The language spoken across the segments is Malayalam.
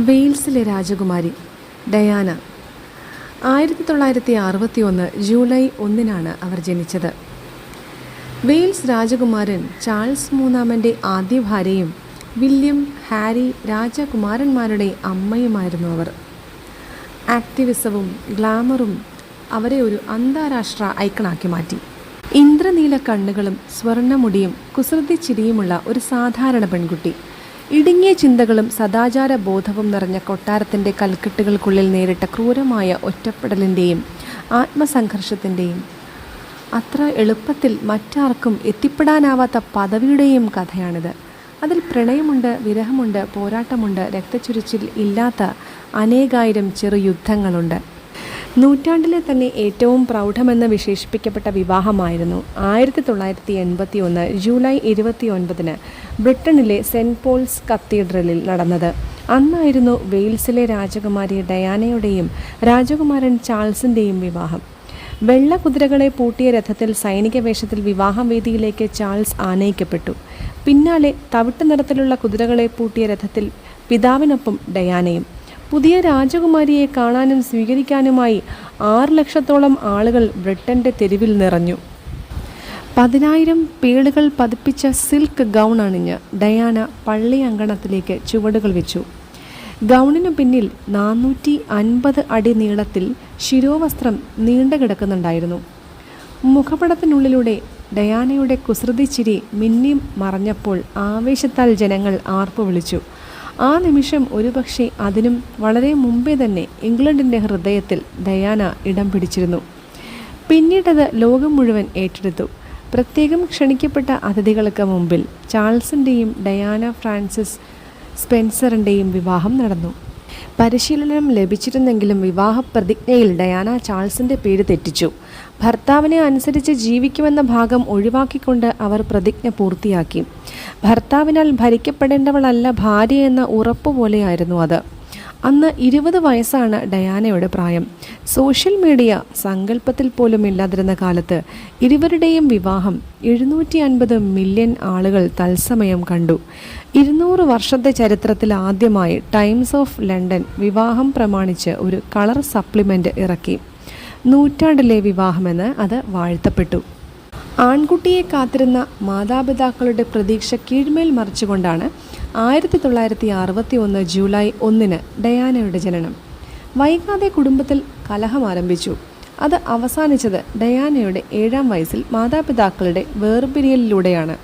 വെയിൽസിലെ രാജകുമാരി ഡയാന. 1961 ജൂലൈ 1 അവർ ജനിച്ചത്. വെയിൽസ് രാജകുമാരൻ ചാൾസ് മൂന്നാമൻ്റെ ആദ്യ ഭാര്യയും വില്യം, ഹാരി രാജകുമാരന്മാരുടെ അമ്മയുമായിരുന്നു അവർ. ആക്ടിവിസവും ഗ്ലാമറും അവരെ ഒരു അന്താരാഷ്ട്ര ഐക്കണാക്കി മാറ്റി. ഇന്ദ്രനീല കണ്ണുകളും സ്വർണ്ണമുടിയും കുസൃതി ചിരിയുമുള്ള ഒരു സാധാരണ പെൺകുട്ടി. ഇടുങ്ങിയ ചിന്തകളും സദാചാര ബോധവും നിറഞ്ഞ കൊട്ടാരത്തിൻ്റെ കൽക്കെട്ടുകൾക്കുള്ളിൽ നേരിട്ട ക്രൂരമായ ഒറ്റപ്പെടലിൻ്റെയും ആത്മസംഘർഷത്തിൻ്റെയും അത്ര എളുപ്പത്തിൽ മറ്റാർക്കും എത്തിപ്പെടാനാവാത്ത പദവിയുടെയും കഥയാണിത്. അതിൽ പ്രണയമുണ്ട്, വിരഹമുണ്ട്, പോരാട്ടമുണ്ട്, രക്തച്ചൊരിച്ചിൽ ഇല്ലാത്ത അനേകായിരം ചെറു യുദ്ധങ്ങളുണ്ട്. നൂറ്റാണ്ടിലെ തന്നെ ഏറ്റവും പ്രൗഢമെന്ന് വിശേഷിപ്പിക്കപ്പെട്ട വിവാഹമായിരുന്നു 1981 ജൂലൈ 29 ബ്രിട്ടനിലെ സെൻറ്റ് പോൾസ് കത്തീഡ്രലിൽ നടന്നത്. അന്നായിരുന്നു വെയിൽസിലെ രാജകുമാരി ഡയാനയുടെയും രാജകുമാരൻ ചാൾസിൻ്റെയും വിവാഹം. വെള്ള കുതിരകളെ പൂട്ടിയ രഥത്തിൽ സൈനിക വേഷത്തിൽ വിവാഹവേദിയിലേക്ക് ചാൾസ് ആനയിക്കപ്പെട്ടു. പിന്നാലെ തവിട്ട് നിറത്തിലുള്ള കുതിരകളെ പൂട്ടിയ രഥത്തിൽ പിതാവിനൊപ്പം ഡയാനയും. പുതിയ രാജകുമാരിയെ കാണാനും സ്വീകരിക്കാനുമായി 6 ലക്ഷത്തോളം ആളുകൾ ബ്രിട്ടൻ്റെ തെരുവിൽ നിറഞ്ഞു. 10,000 പേളുകൾ പതിപ്പിച്ച സിൽക്ക് ഗൗൺ അണിഞ്ഞ് ഡയാന പള്ളി അങ്കണത്തിലേക്ക് ചുവടുകൾ വെച്ചു. ഗൗണിനു പിന്നിൽ 450 അടി നീളത്തിൽ ശിരോവസ്ത്രം നീണ്ടു കിടക്കുന്നുണ്ടായിരുന്നു. മുഖപടത്തിനുള്ളിലൂടെ ഡയാനയുടെ കുസൃതി ചിരി മിന്നി മറഞ്ഞപ്പോൾ ആവേശത്താൽ ജനങ്ങൾ ആർപ്പു വിളിച്ചു. ആ നിമിഷം ഒരുപക്ഷെ അതിനും വളരെ മുമ്പേ തന്നെ ഇംഗ്ലണ്ടിൻ്റെ ഹൃദയത്തിൽ ഡയാന ഇടം പിടിച്ചിരുന്നു. പിന്നീടത് ലോകം മുഴുവൻ ഏറ്റെടുത്തു. പ്രത്യേകം ക്ഷണിക്കപ്പെട്ട അതിഥികൾക്ക് മുമ്പിൽ ചാൾസിൻ്റെയും ഡയാന ഫ്രാൻസിസ് സ്പെൻസറിൻ്റെയും വിവാഹം നടന്നു. പരിശീലനം ലഭിച്ചിരുന്നെങ്കിലും വിവാഹ പ്രതിജ്ഞയിൽ ഡയാന ചാൾസിൻ്റെ പേര് തെറ്റിച്ചു. ഭർത്താവിനെ അനുസരിച്ച് ജീവിക്കുമെന്ന ഭാഗം ഒഴിവാക്കിക്കൊണ്ട് അവർ പ്രതിജ്ഞ പൂർത്തിയാക്കി. ഭർത്താവിനാൽ ഭരിക്കപ്പെടേണ്ടവളല്ല ഭാര്യ എന്ന ഉറപ്പുപോലെയായിരുന്നു അത്. അന്ന് 20 വയസ്സാണ് ഡയാനയുടെ പ്രായം. സോഷ്യൽ മീഡിയ സങ്കല്പത്തിൽ പോലും ഇല്ലാതിരുന്ന കാലത്ത് ഇരുവരുടെയും വിവാഹം 750 മില്യൺ ആളുകൾ തത്സമയം കണ്ടു. 200 വർഷത്തെ ചരിത്രത്തിൽ ആദ്യമായി ടൈംസ് ഓഫ് ലണ്ടൻ വിവാഹം പ്രമാണിച്ച് ഒരു കളർ സപ്ലിമെൻ്റ് ഇറക്കി. നൂറ്റാണ്ടിലെ വിവാഹമെന്ന് അത് വാഴ്ത്തപ്പെട്ടു. ആൺകുട്ടിയെ കാത്തിരുന്ന മാതാപിതാക്കളുടെ പ്രതീക്ഷ കീഴ്മേൽ മറിച്ചുകൊണ്ടാണ് 1961 ജൂലൈ 1 ഡയാനയുടെ ജനനം. വൈകാതെ കുടുംബത്തിൽ കലഹം ആരംഭിച്ചു. അത് അവസാനിച്ചത് ഡയാനയുടെ 7-ാം വയസ്സിൽ മാതാപിതാക്കളുടെ വേർപിരിയലിലൂടെയാണ്.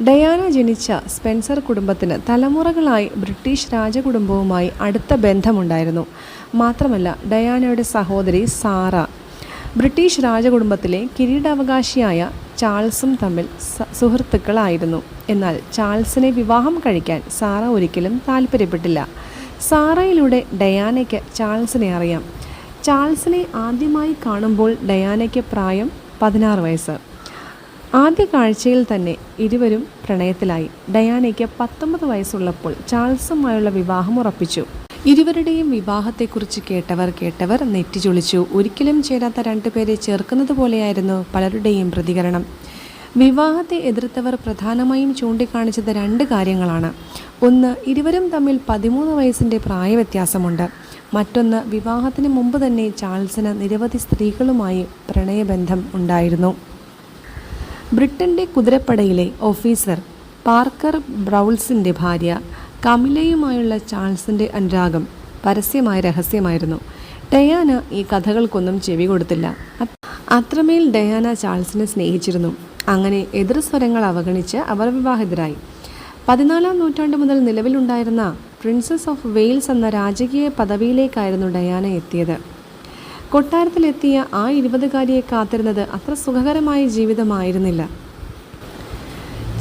ഡയാന ജനിച്ച സ്പെൻസർ കുടുംബത്തിന് തലമുറകളായി ബ്രിട്ടീഷ് രാജകുടുംബവുമായി അടുത്ത ബന്ധമുണ്ടായിരുന്നു. മാത്രമല്ല, ഡയാനയുടെ സഹോദരി സാറ ബ്രിട്ടീഷ് രാജകുടുംബത്തിലെ കിരീടാവകാശിയായ ചാൾസും തമ്മിൽ സുഹൃത്തുക്കളായിരുന്നു. എന്നാൽ ചാൾസിനെ വിവാഹം കഴിക്കാൻ സാറ ഒരിക്കലും താല്പര്യപ്പെട്ടില്ല. സാറയിലൂടെ ഡയാനയ്ക്ക് ചാൾസിനെ അറിയാം. ചാൾസിനെ ആദ്യമായി കാണുമ്പോൾ ഡയാനയ്ക്ക് പ്രായം 16 വയസ്സ്. ആദ്യ കാഴ്ചയിൽ തന്നെ ഇരുവരും പ്രണയത്തിലായി. ഡയാനയ്ക്ക് 19 വയസ്സുള്ളപ്പോൾ ചാൾസുമായുള്ള വിവാഹം ഉറപ്പിച്ചു. ഇരുവരുടെയും വിവാഹത്തെക്കുറിച്ച് കേട്ടവർ നെറ്റിച്ചൊളിച്ചു. ഒരിക്കലും ചേരാത്ത 2 പേരെ ചേർക്കുന്നത് പോലെയായിരുന്നു പലരുടെയും പ്രതികരണം. വിവാഹത്തെ എതിർത്തവർ പ്രധാനമായും ചൂണ്ടിക്കാണിച്ചത് 2 കാര്യങ്ങളാണ്. ഒന്ന്, ഇരുവരും തമ്മിൽ 13 വയസ്സിൻ്റെ പ്രായവ്യത്യാസമുണ്ട്. മറ്റൊന്ന്, വിവാഹത്തിന് മുമ്പ് തന്നെ ചാൾസിന് നിരവധി സ്ത്രീകളുമായി പ്രണയബന്ധം ഉണ്ടായിരുന്നു. ബ്രിട്ടൻ്റെ കുതിരപ്പടയിലെ ഓഫീസർ പാർക്കർ ബ്രൗൾസിൻ്റെ ഭാര്യ കമിലയുമായുള്ള ചാൾസിൻ്റെ അനുരാഗം പരസ്യമായ രഹസ്യമായിരുന്നു. ഡയാന ഈ കഥകൾക്കൊന്നും ചെവി കൊടുത്തില്ല. അത്രമേൽ ഡയാന ചാൾസിനെ സ്നേഹിച്ചിരുന്നു. അങ്ങനെ എതിർസ്വരങ്ങൾ അവഗണിച്ച് അവർ വിവാഹിതരായി. 14-ാം നൂറ്റാണ്ട് മുതൽ നിലവിലുണ്ടായിരുന്ന പ്രിൻസസ് ഓഫ് വെയിൽസ് എന്ന രാജകീയ പദവിയിലേക്കായിരുന്നു ഡയാന എത്തിയത്. കൊട്ടാരത്തിലെത്തിയ ആ 20-കാരിയെ കാത്തിരുന്നത് അത്ര സുഖകരമായ ജീവിതമായിരുന്നില്ല.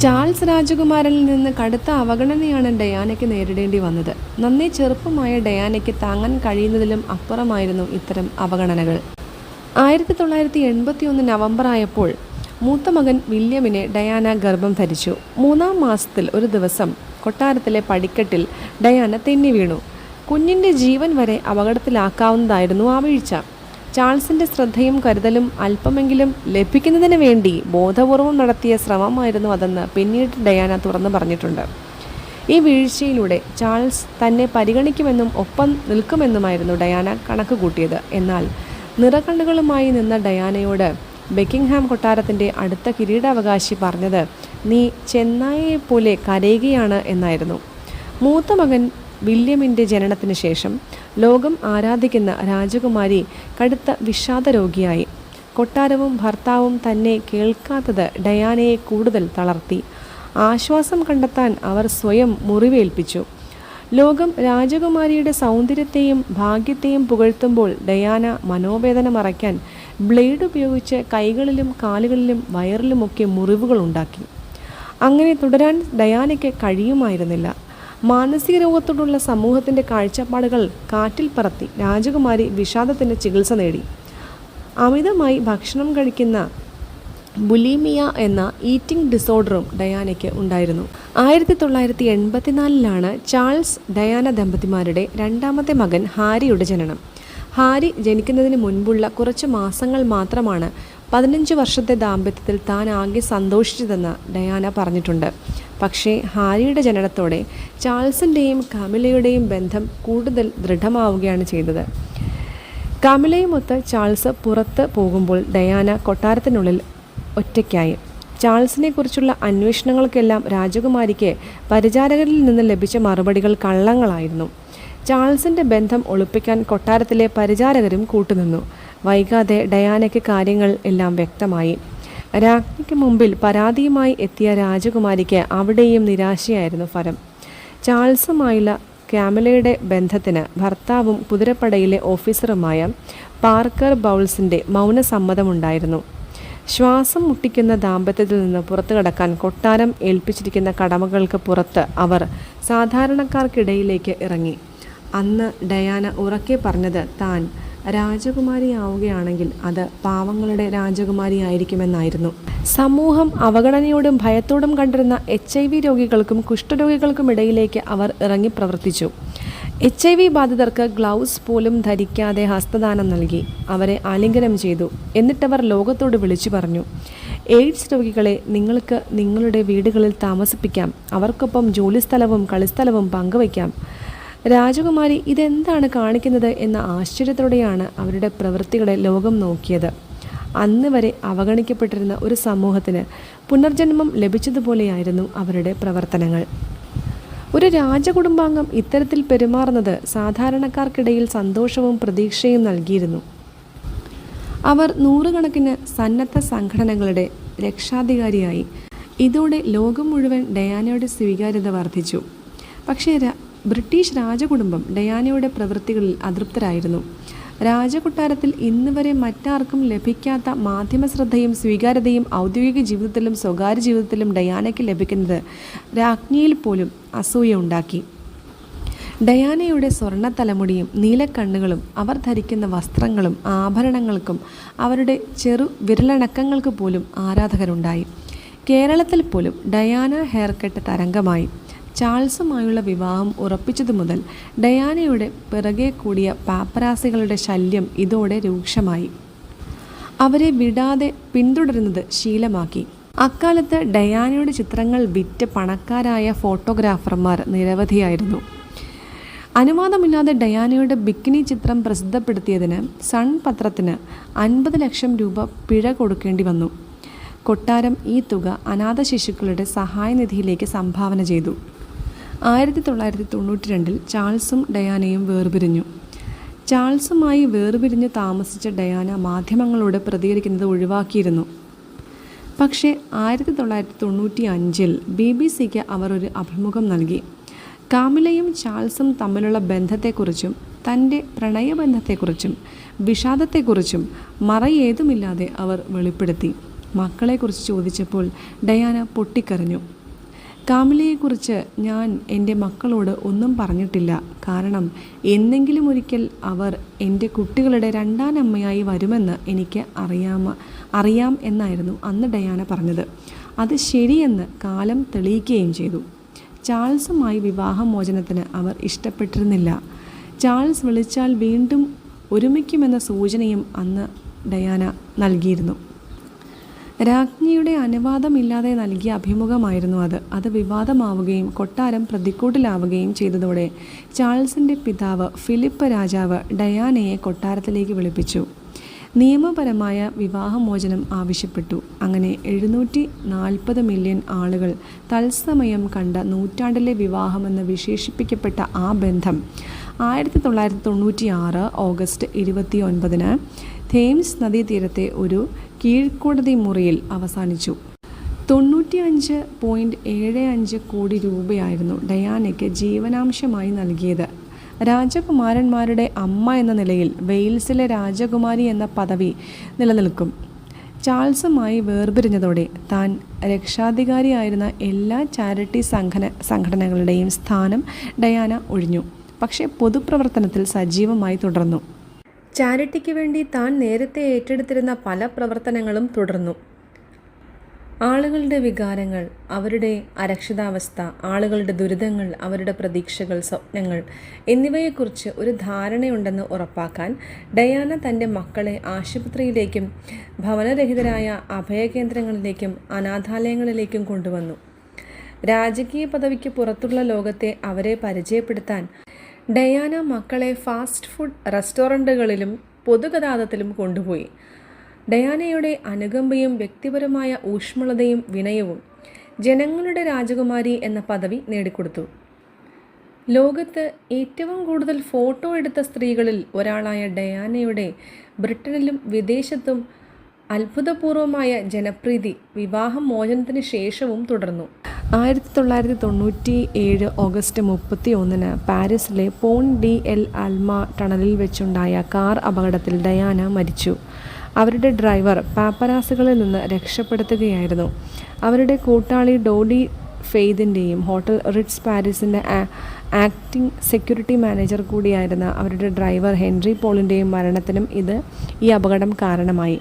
ചാൾസ് രാജകുമാരനിൽ നിന്ന് കടുത്ത അവഗണനയാണ് ഡയാനയ്ക്ക് നേരിടേണ്ടി വന്നത്. നന്നേ ചെറുപ്പമായ ഡയാനയ്ക്ക് താങ്ങാൻ കഴിയുന്നതിലും അപ്പുറമായിരുന്നു ഇത്തരം അവഗണനകൾ. 1981 നവംബർ ആയപ്പോൾ മൂത്ത മകൻ വില്യമിനെ ഡയാന ഗർഭം ധരിച്ചു. 3-ാം മാസത്തിൽ ഒരു ദിവസം കൊട്ടാരത്തിലെ പടിക്കെട്ടിൽ ഡയാന തെന്നി വീണു. കുഞ്ഞിൻ്റെ ജീവൻ വരെ അപകടത്തിലാക്കാവുന്നതായിരുന്നു ആ വീഴ്ച. ചാൾസിൻ്റെ ശ്രദ്ധയും കരുതലും അല്പമെങ്കിലും ലഭിക്കുന്നതിന് വേണ്ടി ബോധപൂർവം നടത്തിയ ശ്രമമായിരുന്നു അതെന്ന് പിന്നീട് ഡയാന തുറന്നു പറഞ്ഞിട്ടുണ്ട്. ഈ വീഴ്ചയിലൂടെ ചാൾസ് തന്നെ പരിഗണിക്കുമെന്നും ഒപ്പം നിൽക്കുമെന്നുമായിരുന്നു ഡയാന കണക്ക് കൂട്ടിയത്. എന്നാൽ നിറകണ്ണുകളുമായി നിന്ന ഡയാനയോട് ബക്കിംഗ്ഹാം കൊട്ടാരത്തിൻ്റെ അടുത്ത കിരീടാവകാശി പറഞ്ഞത് നീ ചെന്നായെപ്പോലെ കരയുകയാണ് എന്നായിരുന്നു. മൂത്ത മകൻ വില്യമിൻ്റെ ജനനത്തിന് ശേഷം ലോകം ആരാധിക്കുന്ന രാജകുമാരി കടുത്ത വിഷാദ രോഗിയായി. കൊട്ടാരവും ഭർത്താവും തന്നെ കേൾക്കാത്തത് ഡയാനയെ കൂടുതൽ തളർത്തി. ആശ്വാസം കണ്ടെത്താൻ അവർ സ്വയം മുറിവേൽപ്പിച്ചു. ലോകം രാജകുമാരിയുടെ സൗന്ദര്യത്തെയും ഭാഗ്യത്തെയും പുകഴ്ത്തുമ്പോൾ ഡയാന മനോവേദന മറയ്ക്കാൻ ബ്ലേഡ് ഉപയോഗിച്ച് കൈകളിലും കാലുകളിലും വയറിലുമൊക്കെ മുറിവുകൾ ഉണ്ടാക്കി. അങ്ങനെ തുടരാൻ ഡയാനയ്ക്ക് കഴിയുമായിരുന്നില്ല. മാനസിക രോഗത്തോടുള്ള സമൂഹത്തിൻ്റെ കാഴ്ചപ്പാടുകൾ കാറ്റിൽ പറത്തി രാജകുമാരി വിഷാദത്തിന് ചികിത്സ നേടി. അമിതമായി ഭക്ഷണം കഴിക്കുന്ന ബുലീമിയ എന്ന ഈറ്റിംഗ് ഡിസോർഡറും ഡയാനയ്ക്ക് ഉണ്ടായിരുന്നു. 1984 ചാൾസ് ഡയാന ദമ്പതിമാരുടെ രണ്ടാമത്തെ മകൻ ഹാരിയുടെ ജനനം. ഹാരി ജനിക്കുന്നതിന് മുൻപുള്ള കുറച്ച് മാസങ്ങൾ മാത്രമാണ് 15 വർഷത്തെ ദാമ്പത്യത്തിൽ താൻ ആകെ സന്തോഷിച്ചതെന്ന് ഡയാന പറഞ്ഞിട്ടുണ്ട്. പക്ഷേ ഹാരിയുടെ ജനനത്തോടെ ചാൾസിൻ്റെയും കാമിലയുടെയും ബന്ധം കൂടുതൽ ദൃഢമാവുകയാണ് ചെയ്തത്. കാമിലയുമൊത്ത് ചാൾസ് പുറത്ത് പോകുമ്പോൾ ഡയാന കൊട്ടാരത്തിനുള്ളിൽ ഒറ്റയ്ക്കായി. ചാൾസിനെ കുറിച്ചുള്ള അന്വേഷണങ്ങൾക്കെല്ലാം രാജകുമാരിക്ക് പരിചാരകരിൽ നിന്ന് ലഭിച്ച മറുപടികൾ കള്ളങ്ങളായിരുന്നു. ചാൾസിൻ്റെ ബന്ധം ഒളിപ്പിക്കാൻ കൊട്ടാരത്തിലെ പരിചാരകരും കൂട്ടുനിന്നു. വൈകാതെ ഡയാനയ്ക്ക് കാര്യങ്ങൾ എല്ലാം വ്യക്തമായി. രാജ്ഞിക്ക് മുമ്പിൽ പരാതിയുമായി എത്തിയ രാജകുമാരിക്ക് അവിടെയും നിരാശയായിരുന്നു ഫലം. ചാൾസുമായുള്ള കാമിലയുടെ ബന്ധത്തിന് ഭർത്താവും കുതിരപ്പടയിലെ ഓഫീസറുമായ പാർക്കർ ബൗൾസിൻ്റെ മൗനസമ്മതമുണ്ടായിരുന്നു. ശ്വാസം മുട്ടിക്കുന്ന ദാമ്പത്യത്തിൽ നിന്ന് പുറത്തു കടക്കാൻ കൊട്ടാരം ഏൽപ്പിച്ചിരിക്കുന്ന കടമകൾക്ക് പുറത്ത് അവർ സാധാരണക്കാർക്കിടയിലേക്ക് ഇറങ്ങി. അന്ന് ഡയാന ഉറക്കെ പറഞ്ഞത് താൻ രാജകുമാരിയാവുകയാണെങ്കിൽ അത് പാവങ്ങളുടെ രാജകുമാരിയായിരിക്കുമെന്നായിരുന്നു. സമൂഹം അവഗണനയോടും ഭയത്തോടും കണ്ടിരുന്ന HIV രോഗികൾക്കും കുഷ്ഠരോഗികൾക്കും ഇടയിലേക്ക് അവർ ഇറങ്ങി പ്രവർത്തിച്ചു. HIV ബാധിതർക്ക് ഗ്ലൗസ് പോലും ധരിക്കാതെ ഹസ്തദാനം നൽകി. അവരെ ആലിംഗനം ചെയ്തു. എന്നിട്ടവർ ലോകത്തോട് വിളിച്ചു പറഞ്ഞു, എയ്ഡ്സ് രോഗികളെ നിങ്ങൾക്ക് നിങ്ങളുടെ വീടുകളിൽ താമസിപ്പിക്കാം, അവർക്കൊപ്പം ജോലിസ്ഥലവും കളിസ്ഥലവും പങ്കുവയ്ക്കാം. രാജകുമാരി ഇതെന്താണ് കാണിക്കുന്നത് എന്ന ആശ്ചര്യത്തോടെയാണ് അവരുടെ പ്രവൃത്തികളെ ലോകം നോക്കിയത്. അന്ന് വരെ അവഗണിക്കപ്പെട്ടിരുന്ന ഒരു സമൂഹത്തിന് പുനർജന്മം ലഭിച്ചതുപോലെയായിരുന്നു അവരുടെ പ്രവർത്തനങ്ങൾ. ഒരു രാജകുടുംബാംഗം ഇത്തരത്തിൽ പെരുമാറുന്നത് സാധാരണക്കാർക്കിടയിൽ സന്തോഷവും പ്രതീക്ഷയും നൽകിയിരുന്നു. അവർ നൂറുകണക്കിന് സന്നദ്ധ സംഘടനകളുടെ രക്ഷാധികാരിയായി. ഇതോടെ ലോകം മുഴുവൻ ഡയാനയുടെ സ്വീകാര്യത വർദ്ധിച്ചു. പക്ഷേ ബ്രിട്ടീഷ് രാജകുടുംബം ഡയാനയുടെ പ്രവൃത്തികളിൽ അതൃപ്തരായിരുന്നു. രാജകൊട്ടാരത്തിൽ ഇന്ന് വരെ മറ്റാർക്കും ലഭിക്കാത്ത മാധ്യമശ്രദ്ധയും സ്വീകാര്യതയും ഔദ്യോഗിക ജീവിതത്തിലും സ്വകാര്യ ജീവിതത്തിലും ഡയാനയ്ക്ക് ലഭിക്കുന്നത് രാജ്ഞിയിൽ പോലും അസൂയ ഉണ്ടാക്കി. ഡയാനയുടെ സ്വർണ്ണ തലമുടിയും നീലക്കണ്ണുകളും അവർ ധരിക്കുന്ന വസ്ത്രങ്ങളും ആഭരണങ്ങൾക്കും അവരുടെ ചെറു വിരലണക്കങ്ങൾക്ക് പോലും ആരാധകരുണ്ടായി. കേരളത്തിൽ പോലും ഡയാന ഹെയർകട്ട് തരംഗമായി. ചാൾസുമായുള്ള വിവാഹം ഉറപ്പിച്ചതു മുതൽ ഡയാനയുടെ പിറകെ കൂടിയ പാപ്പരാസികളുടെ ശല്യം ഇതോടെ രൂക്ഷമായി. അവരെ വിടാതെ പിന്തുടരുന്നത് ശീലമാക്കി. അക്കാലത്ത് ഡയാനയുടെ ചിത്രങ്ങൾ വിറ്റ് പണക്കാരായ ഫോട്ടോഗ്രാഫർമാർ നിരവധിയായിരുന്നു. അനുവാദമില്ലാതെ ഡയാനയുടെ ബിക്കിനി ചിത്രം പ്രസിദ്ധപ്പെടുത്തിയതിന് സൺ പത്രത്തിന് 50 ലക്ഷം രൂപ പിഴ കൊടുക്കേണ്ടി വന്നു. കൊട്ടാരം ഈ തുക അനാഥ ശിശുക്കളുടെ സഹായനിധിയിലേക്ക് സംഭാവന ചെയ്തു. 1992 ചാൾസും ഡയാനയും വേർപിരിഞ്ഞു. ചാൾസുമായി വേർപിരിഞ്ഞ് താമസിച്ച ഡയാന മാധ്യമങ്ങളോട് പ്രതികരിക്കുന്നത് ഒഴിവാക്കിയിരുന്നു. പക്ഷേ 1995 BBC-ക്ക് അവർ ഒരു അഭിമുഖം നൽകി. കാമിലയും ചാൾസും തമ്മിലുള്ള ബന്ധത്തെക്കുറിച്ചും തൻ്റെ പ്രണയബന്ധത്തെക്കുറിച്ചും വിഷാദത്തെക്കുറിച്ചും മറയേതുമില്ലാതെ അവർ വെളിപ്പെടുത്തി. മക്കളെക്കുറിച്ച് ചോദിച്ചപ്പോൾ ഡയാന പൊട്ടിക്കരഞ്ഞു. കാമിലയെക്കുറിച്ച് ഞാൻ എൻ്റെ മക്കളോട് ഒന്നും പറഞ്ഞിട്ടില്ല. കാരണം എന്നെങ്കിലും ഒരിക്കൽ അവർ എൻ്റെ കുട്ടികളുടെ രണ്ടാനമ്മയായി വരുമെന്ന് എനിക്ക് അറിയാം എന്നായിരുന്നു അന്ന് ഡയാന പറഞ്ഞത്. അത് ശരിയെന്ന് കാലം തെളിയിക്കുകയും ചെയ്തു. ചാൾസുമായി വിവാഹമോചനത്തിന് അവർ ഇഷ്ടപ്പെട്ടിരുന്നില്ല. ചാൾസ് വിളിച്ചാൽ വീണ്ടും ഒരുമിക്കുമെന്ന സൂചനയും അന്ന് ഡയാന നൽകിയിരുന്നു. രാജ്ഞിയുടെ അനുവാദമില്ലാതെ നൽകിയ അഭിമുഖമായിരുന്നു അത് വിവാദമാവുകയും കൊട്ടാരം പ്രതിക്കൂട്ടിലാവുകയും ചെയ്തതോടെ ചാൾസിൻ്റെ പിതാവ് ഫിലിപ്പ് രാജാവ് ഡയാനയെ കൊട്ടാരത്തിലേക്ക് വിളിപ്പിച്ചു. നിയമപരമായ വിവാഹമോചനം ആവശ്യപ്പെട്ടു. അങ്ങനെ 740 മില്യൺ ആളുകൾ തത്സമയം കണ്ട നൂറ്റാണ്ടിലെ വിവാഹമെന്ന് വിശേഷിപ്പിക്കപ്പെട്ട ആ ബന്ധം 1996 ഓഗസ്റ്റ് 29 തേംസ് നദീതീരത്തെ ഒരു കീഴ്ക്കോടതി മുറിയിൽ അവസാനിച്ചു. 95.75 കോടി രൂപയായിരുന്നു ഡയാനയ്ക്ക് ജീവനാംശമായി നൽകിയത്. രാജകുമാരന്മാരുടെ അമ്മ എന്ന നിലയിൽ വെയിൽസിലെ രാജകുമാരി എന്ന പദവി നിലനിൽക്കും. ചാൾസുമായി വേർപിരിഞ്ഞതോടെ താൻ രക്ഷാധികാരിയായിരുന്ന എല്ലാ ചാരിറ്റി സംഘടനകളുടെയും സ്ഥാനം ഡയാന ഒഴിഞ്ഞു. പക്ഷേ പൊതുപ്രവർത്തനത്തിൽ സജീവമായി തുടർന്നു. ചാരിറ്റിക്ക് വേണ്ടി താൻ നേരത്തെ ഏറ്റെടുത്തിരുന്ന പല പ്രവർത്തനങ്ങളും തുടർന്നു. ആളുകളുടെ വികാരങ്ങൾ, അവരുടെ അരക്ഷിതാവസ്ഥ, ആളുകളുടെ ദുരിതങ്ങൾ, അവരുടെ പ്രതീക്ഷകൾ, സ്വപ്നങ്ങൾ എന്നിവയെക്കുറിച്ച് ഒരു ധാരണയുണ്ടെന്ന് ഉറപ്പാക്കാൻ ഡയാന തൻ്റെ മക്കളെ ആശുപത്രിയിലേക്കും ഭവനരഹിതരായ അഭയകേന്ദ്രങ്ങളിലേക്കും അനാഥാലയങ്ങളിലേക്കും കൊണ്ടുവന്നു. രാജകീയ പദവിക്ക് പുറത്തുള്ള ലോകത്തെ അവരെ പരിചയപ്പെടുത്താൻ ഡയാന മക്കളെ ഫാസ്റ്റ് ഫുഡ് റെസ്റ്റോറൻറ്റുകളിലും പൊതുഗതാഗതത്തിലും കൊണ്ടുപോയി. ഡയാനയുടെ അനുകമ്പയും വ്യക്തിപരമായ ഊഷ്മളതയും വിനയവും ജനങ്ങളുടെ രാജകുമാരി എന്ന പദവി നേടിക്കൊടുത്തു. ലോകത്ത് ഏറ്റവും കൂടുതൽ ഫോട്ടോ എടുത്ത സ്ത്രീകളിൽ ഒരാളായ ഡയാനയുടെ ബ്രിട്ടനിലും വിദേശത്തും അത്ഭുതപൂർവമായ ജനപ്രീതി വിവാഹം മോചനത്തിന് ശേഷവും തുടർന്നു. 1997 ഓഗസ്റ്റ് 31 പാരീസിലെ പോൺ ഡി എൽ അൽമ ടണലിൽ വെച്ചുണ്ടായ കാർ അപകടത്തിൽ ഡയാന മരിച്ചു. അവരുടെ ഡ്രൈവർ പാപ്പരാസികളിൽ നിന്ന് രക്ഷപ്പെടുത്തുകയായിരുന്നു. അവരുടെ കൂട്ടാളി ഡോഡി ഫെയ്ദിൻ്റെയും ഹോട്ടൽ റിറ്റ്സ് പാരീസിൻ്റെ ആക്ടിംഗ് സെക്യൂരിറ്റി മാനേജർ കൂടിയായിരുന്ന അവരുടെ ഡ്രൈവർ ഹെൻറി പോളിൻ്റെയും മരണത്തിനും ഈ അപകടം കാരണമായി.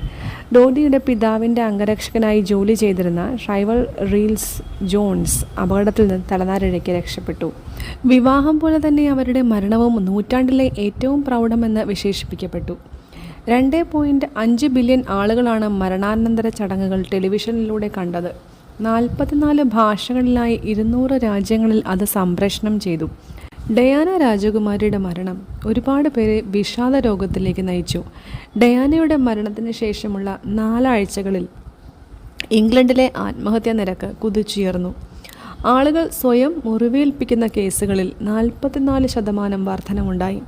ഡോഡിയുടെ പിതാവിൻ്റെ അംഗരക്ഷകനായി ജോലി ചെയ്തിരുന്ന ഷൈവൽ റീൽസ് ജോൺസ് അപകടത്തിൽ നിന്ന് തലനാരിഴയ്ക്ക് രക്ഷപ്പെട്ടു. വിവാഹം പോലെ തന്നെ അവരുടെ മരണവും നൂറ്റാണ്ടിലെ ഏറ്റവും പ്രൗഢമെന്ന് വിശേഷിപ്പിക്കപ്പെട്ടു. 2.5 ബില്യൺ ആളുകളാണ് മരണാനന്തര ചടങ്ങുകൾ ടെലിവിഷനിലൂടെ കണ്ടത്. 44 ഭാഷകളിലായി 200 രാജ്യങ്ങളിൽ അത് സംപ്രേഷണം ചെയ്തു. ഡയാന രാജകുമാരിയുടെ മരണം ഒരുപാട് പേരെ വിഷാദ രോഗത്തിലേക്ക് നയിച്ചു. ഡയാനയുടെ മരണത്തിന് ശേഷമുള്ള 4 ആഴ്ചകളിൽ ഇംഗ്ലണ്ടിലെ ആത്മഹത്യാ നിരക്ക് കുതിച്ചുയർന്നു. ആളുകൾ സ്വയം മുറിവേൽപ്പിക്കുന്ന കേസുകളിൽ 44% വർധനമുണ്ടായി.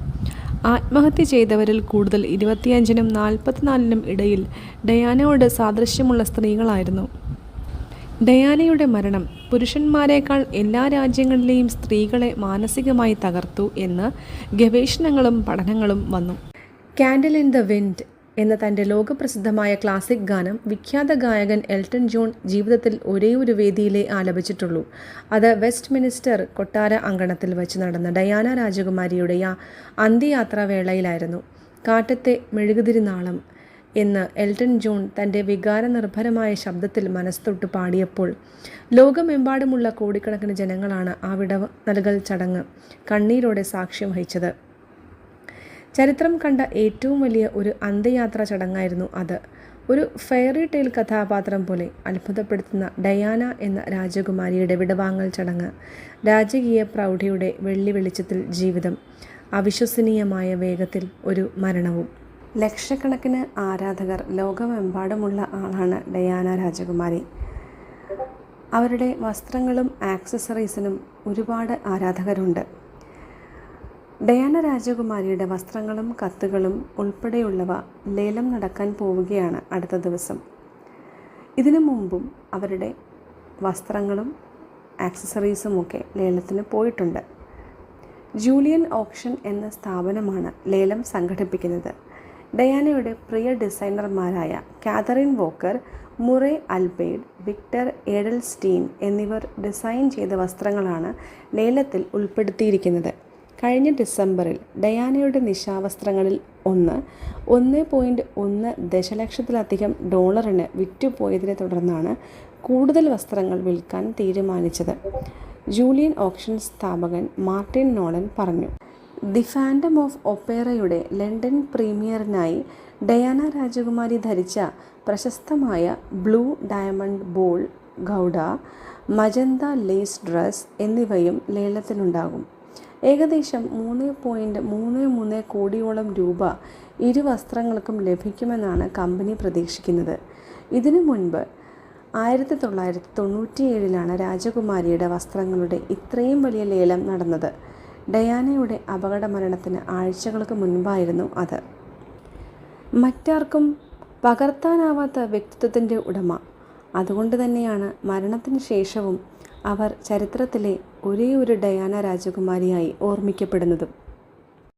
ആത്മഹത്യ ചെയ്തവരിൽ കൂടുതൽ 25-നും 44-നും ഇടയിൽ ഡയാനയോട് സാദൃശ്യമുള്ള സ്ത്രീകളായിരുന്നു. ഡയാനയുടെ മരണം പുരുഷന്മാരെക്കാൾ എല്ലാ രാജ്യങ്ങളിലെയും സ്ത്രീകളെ മാനസികമായി തകർത്തു എന്ന് ഗവേഷണങ്ങളും പഠനങ്ങളും വന്നു. കാൻഡിൽ ഇൻ ദ വിൻഡ് എന്ന തൻ്റെ ലോകപ്രസിദ്ധമായ ക്ലാസിക് ഗാനം വിഖ്യാത ഗായകൻ എൽട്ടൺ ജോൺ ജീവിതത്തിൽ ഒരേയൊരു വേദിയിലേ ആലപിച്ചിട്ടുള്ളൂ. അത് വെസ്റ്റ് മിനിസ്റ്റർ കൊട്ടാര അങ്കണത്തിൽ വെച്ച് നടന്ന ഡയാന രാജകുമാരിയുടെ അന്ത്യയാത്രാ വേളയിലായിരുന്നു. കാറ്റത്തെ മെഴുകുതിരിനാളം എന്ന് എൽട്ടൺ ജോൺ തൻ്റെ വികാരനിർഭരമായ ശബ്ദത്തിൽ മനസ്തൊട്ട് പാടിയപ്പോൾ ലോകമെമ്പാടുമുള്ള കോടിക്കണക്കിന് ജനങ്ങളാണ് ആ വിടവ് നൽകൽ ചടങ്ങ് കണ്ണീരോടെ സാക്ഷ്യം വഹിച്ചത്. ചരിത്രം കണ്ട ഏറ്റവും വലിയ ഒരു അന്ത്യയാത്രാ ചടങ്ങായിരുന്നു അത്. ഒരു ഫെയറി ടെയിൽ കഥാപാത്രം പോലെ അത്ഭുതപ്പെടുത്തുന്ന ഡയാന എന്ന രാജകുമാരിയുടെ വിടവാങ്ങൽ ചടങ്ങ്. രാജകീയ പ്രൗഢിയുടെ വെള്ളി വെളിച്ചത്തിൽ ജീവിതം, അവിശ്വസനീയമായ വേഗത്തിൽ ഒരു മരണവും. ലക്ഷക്കണക്കിന് ആരാധകർ ലോകമെമ്പാടുമുള്ള ആളാണ് ഡയാന രാജകുമാരി. അവരുടെ വസ്ത്രങ്ങളും ആക്സസറീസിനും ഒരുപാട് ആരാധകരുണ്ട്. ഡയാന രാജകുമാരിയുടെ വസ്ത്രങ്ങളും കത്തുകളും ഉൾപ്പെടെയുള്ളവ ലേലം നടക്കാൻ പോവുകയാണ് അടുത്ത ദിവസം. ഇതിനു മുമ്പും അവരുടെ വസ്ത്രങ്ങളും ആക്സസറീസുമൊക്കെ ലേലത്തിന് പോയിട്ടുണ്ട്. ജൂലിയൻ ഓപ്ഷൻ എന്ന സ്ഥാപനമാണ് ലേലം സംഘടിപ്പിക്കുന്നത്. ഡയാനയുടെ പ്രിയ ഡിസൈനർമാരായ കാതറിൻ വോക്കർ, മുറേ അൽബെയ്ഡ്, വിക്ടർ ഏഡൽസ്റ്റീൻ എന്നിവർ ഡിസൈൻ ചെയ്ത വസ്ത്രങ്ങളാണ് ലേലത്തിൽ ഉൾപ്പെടുത്തിയിരിക്കുന്നത്. കഴിഞ്ഞ ഡിസംബറിൽ ഡയാനയുടെ നിശാവസ്ത്രങ്ങളിൽ 1.1 ദശലക്ഷത്തിലധികം ഡോളറിന് വിറ്റുപോയതിനെ തുടർന്നാണ് കൂടുതൽ വസ്ത്രങ്ങൾ വിൽക്കാൻ തീരുമാനിച്ചത്. ജൂലിയൻ ഓപ്ഷൻ സ്ഥാപകൻ മാർട്ടിൻ നോളൻ പറഞ്ഞു. ദി ഫാൻറ്റം ഓഫ് ഒപ്പേറയുടെ ലണ്ടൻ പ്രീമിയറിനായി ഡയാന രാജകുമാരി ധരിച്ച പ്രശസ്തമായ blue diamond ball gown, magenta lace dress എന്നിവയും ലേലത്തിനുണ്ടാകും. ഏകദേശം 3.33 കോടിയോളം രൂപ ഇരു വസ്ത്രങ്ങൾക്കും ലഭിക്കുമെന്നാണ് കമ്പനി പ്രതീക്ഷിക്കുന്നത്. ഇതിനു മുൻപ് 1997 രാജകുമാരിയുടെ വസ്ത്രങ്ങളുടെ ഇത്രയും വലിയ ലേലം നടന്നത്. ഡയാനയുടെ അപകടമരണത്തിന് ആഴ്ചകൾക്ക് മുൻപായിരുന്നു അത്. മറ്റാർക്കും പകർത്താനാവാത്ത വ്യക്തിത്വത്തിൻ്റെ ഉടമ. അതുകൊണ്ട് തന്നെയാണ് മരണത്തിന് ശേഷവും അവർ ചരിത്രത്തിലെ ഒരേയൊരു ഡയാന രാജകുമാരിയായി ഓർമ്മിക്കപ്പെടുന്നതും.